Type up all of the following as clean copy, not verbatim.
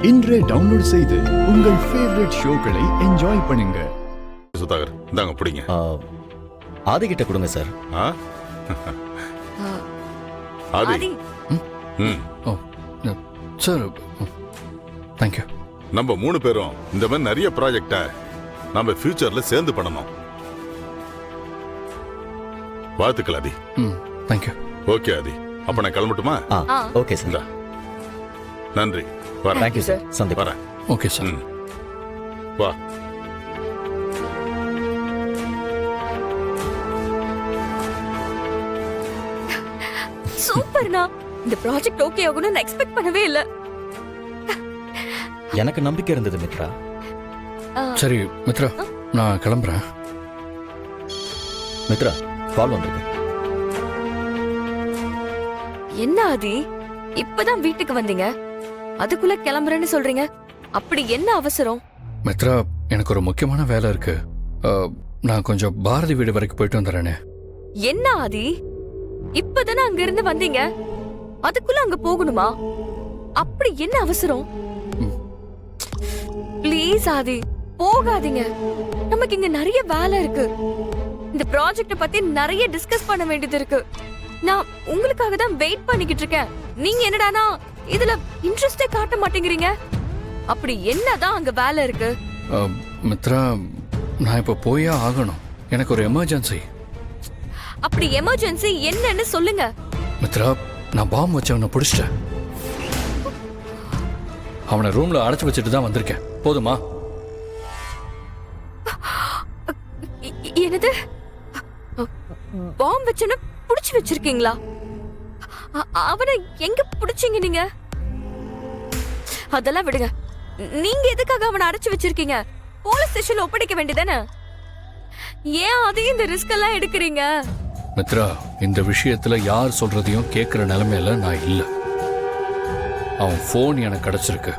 இன்றே டவுன்லோட் செய்து உங்கள் ஃபேவரட் ஷோக்களை என்ஜாய் பண்ணுங்க. சுதாகர் இந்தாங்க பிடிங்க. ஆதி கிட்ட கொடுங்க சார். ஆதி. ஓ சார், தேங்க்யூ. நம்ம 3 பேரும் இந்த மாதிரி நிறைய ப்ராஜெக்ட நம்ம ஃபியூச்சர்ல சேர்ந்து பண்ணணும். வாழ்த்துக்கள் ஆதி. தேங்க்யூ. ஓகே ஆதி, அப்ப நான் கிளம்பட்டுமா? Okay sir. நன்றி. வரேன். Thank you sir. சந்திப்போம். வரேன். Okay sir. வா. சூப்பர்ண்ணா. இந்த ப்ராஜெக்ட் ஓகே ஆகும்னு நான் எக்ஸ்பெக்ட் பண்ணவே இல்ல. எனக்கு நம்பிக்கை இருந்தது மித்ரா. சரி மித்ரா, நான் கிளம்புறேன். மித்ரா, கால் வந்திருக்கு. என்ன ஆதி, இப்பதான் வீட்டுக்கு வந்தீங்க, அதுக்குள்ள கிளம்புறேன்னு சொல்றீங்க? அப்படி என்ன அவசரம்? மித்ரா, எனக்கு ஒரு முக்கியமான வேலை இருக்கு. நான் கொஞ்சம் பாரதி வீடு வரைக்கும் போயிட்டு வந்துடுறேனே. என்ன ஆதி, இப்பதானே அங்க இருந்து வந்தீங்க, அதுக்குள்ள அங்க போகணுமா? அப்படி என்ன அவசரம்? ப்ளீஸ் ஆதி, போகாதீங்க. நமக்கு இங்க நிறைய வேலை இருக்கு. இந்த ப்ராஜெக்ட பத்தி நிறைய டிஸ்கஸ் பண்ண வேண்டியது இருக்கு. நான் உங்களுக்காக தான் வெயிட் பண்ணிக்கிட்டு இருக்கேன். நீங்க என்னடானா இதுல இன்ட்ரெஸ்டே காட்ட மாட்டேங்கிறீங்க. அப்படி என்னதான் அங்க வேலை இருக்கு? மித்ரா, நான் இப்ப போயே ஆகணும். எனக்கு ஒரு எமர்ஜென்சி. அப்படி எமர்ஜென்சி என்னன்னு சொல்லுங்க. மித்ரா, நான் பாம்பு வச்சவனை பிடிச்சிட்டேன். அவனை ரூம்ல அடைச்சு வச்சுட்டு தான் வந்திருக்கேன். போதுமா? என்னது? பாம்பு வச்சன புடிச்சு வச்சிருக்கீங்களா? அவனை எங்க புடிச்சீங்க நீங்க? அதெல்லாம் விடுங்க. நீங்க எதுக்காக அவனை அடைச்சு வச்சிருக்கீங்க? போலீஸ் ஸ்டேஷன்ல ஒப்படைக்க வேண்டியதானே? ஏன் அதையும் இந்த ரிஸ்க் எல்லாம் எடுக்கிறீங்க? மித்ரா, இந்த விஷயத்துல யார் சொல்றதையும் கேட்கிற நிலைமையில நான் இல்ல. அவன் போன் எனக்கு கிடைச்சிருக்கு.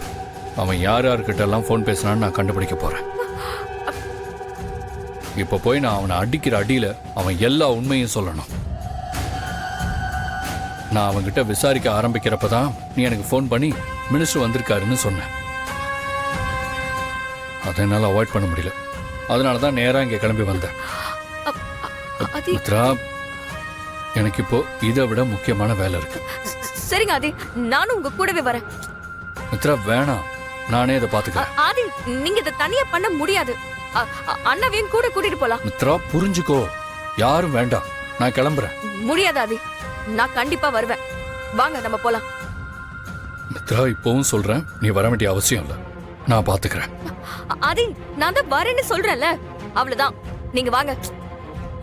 அவன் யார் யார்கிட்ட எல்லாம் போன் பேசினான்னு நான் கண்டுபிடிக்க போறேன். இப்ப போய் நான் அவனை அடிக்கிற அடியில அவன் எல்லா உண்மையும் சொல்லணும். நான் அவன்கிட்ட விசாரிக்க ஆரம்பிக்கிறப்பதான் நீ எனக்கு போன் பண்ணி மினிஸ்டர் வந்திருக்காருன்னு சொன்னேன். அதை என்னால அவாய்ட் பண்ண முடியல. அதனாலதான் நேரா இங்க கிளம்பி வந்தேன். மித்ரா, எனக்கு இப்போ இதை விட முக்கியமான வேலை இருக்கு. சரிங்க ஆதி, நானும் உங்க கூடவே வரேன். மித்ரா, வேணாம், நானே இதை பாத்துக்கிறேன். ஆதி, நீங்க இதை தனியா பண்ண முடியாது. அண்ணாவையும் கூட கூட்டிட்டு போலாம். மித்ரா, புரிஞ்சுக்கோ. யாரும் வேண்டாம், நான் கிளம்புறேன். முடியாது ஆதி, நான் கண்டிப்பா வருவேன். வாங்க நம்ம போலாம். மித்ரா, இப்பவும் சொல்றேன், நீ வர வேண்டிய அவசியம் இல்ல. நான் பாத்துக்கிறேன். ஆதி, நான் தான் வரேன்னு சொல்றேன்ல, அவ்வளவுதான். நீங்க வாங்க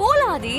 போலாம் ஆதி.